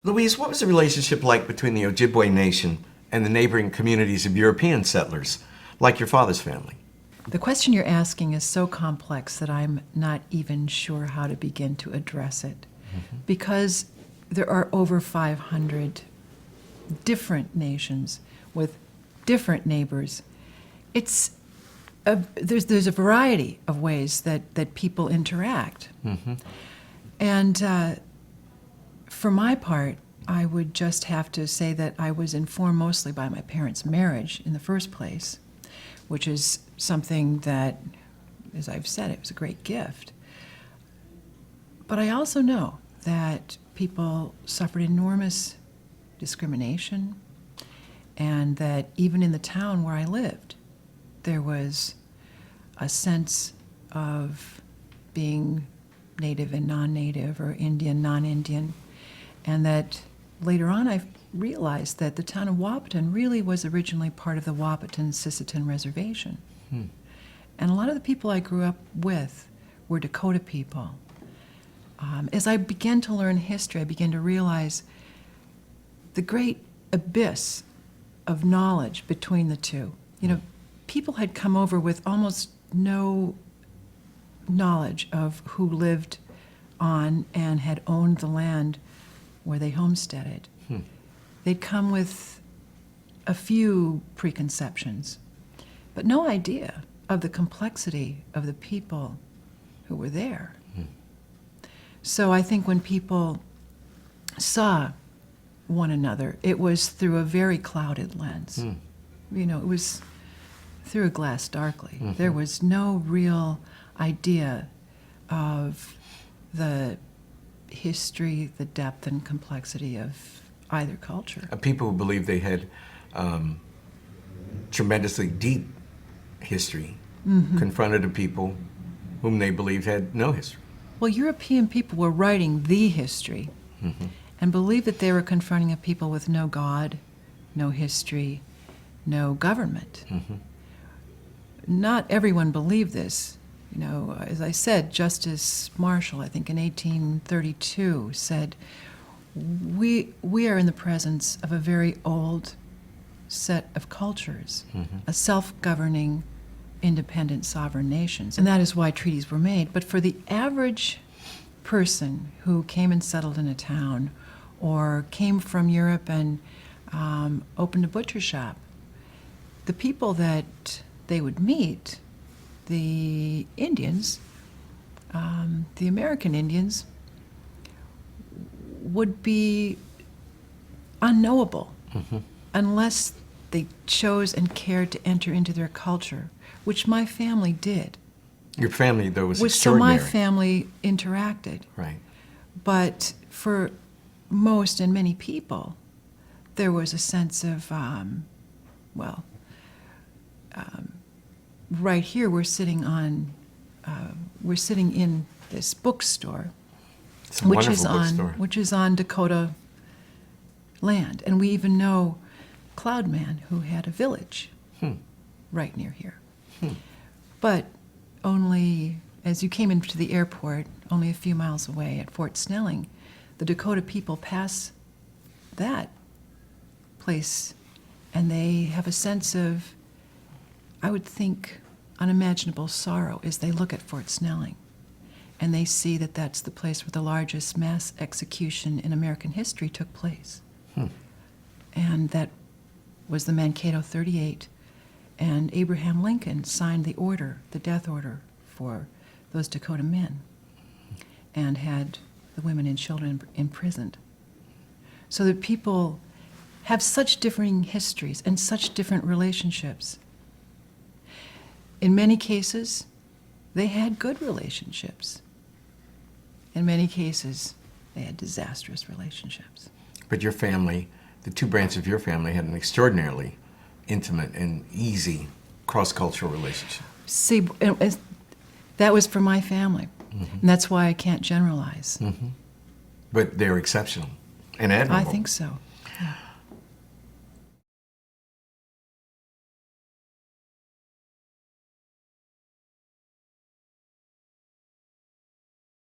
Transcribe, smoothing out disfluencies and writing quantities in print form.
Louise, what was the relationship like between the Ojibwe Nation and the neighboring communities of European settlers, like your father's family? The question you're asking is so complex that I'm not even sure how to begin to address it. Because there are over 500 different nations with different neighbors. There's a variety of ways that people interact. And for my part, I would just have to say that I was informed mostly by my parents' marriage in the first place, which is something that, as I've said, it was a great gift. But I also know that people suffered enormous discrimination, and that even in the town where I lived, there was a sense of being native and non-native, or Indian, non-Indian, and that later on I realized that the town of Wahpeton really was originally part of the Wahpeton-Sisseton Reservation. And a lot of the people I grew up with were Dakota people. As I began to learn history, I began to realize the great abyss of knowledge between the two. You know, people had come over with almost no knowledge of who lived on and had owned the land where they homesteaded. They'd come with a few preconceptions, but no idea of the complexity of the people who were there. So I think when people saw one another, it was through a very clouded lens. You know, it was through a glass darkly. There was no real idea of the history, the depth and complexity of either culture. People who believed they had tremendously deep history confronted a people whom they believed had no history. Well, European people were writing the history and believed that they were confronting a people with no God, no history, no government. Not everyone believed this. You know, as I said, Justice Marshall, I think in 1832, said, we are in the presence of a very old set of cultures, a self-governing, independent, sovereign nations. And that is why treaties were made. But for the average person who came and settled in a town or came from Europe and opened a butcher shop, the people that they would meet, the Indians, the American Indians, would be unknowable unless they chose and cared to enter into their culture, which my family did. Your family, though, was extraordinary. So my family interacted. Right. But for most and many people, there was a sense of, right here we're sitting in this bookstore, It's a wonderful bookstore. which is on Dakota land, and we even know Cloudman, who had a village right near here. But only, as you came into the airport, only a few miles away at Fort Snelling, the Dakota people pass that place, and they have a sense of, I would think, unimaginable sorrow as they look at Fort Snelling. And they see that that's the place where the largest mass execution in American history took place. And that was the Mankato 38. And Abraham Lincoln signed the order, the death order, for those Dakota men, and had the women and children imprisoned. So that people have such differing histories and such different relationships. In many cases, they had good relationships. In many cases, they had disastrous relationships. But your family, the two branches of your family, had an extraordinarily intimate and easy cross-cultural relationship. See, that was for my family, and that's why I can't generalize. But they're exceptional and admirable. I think so.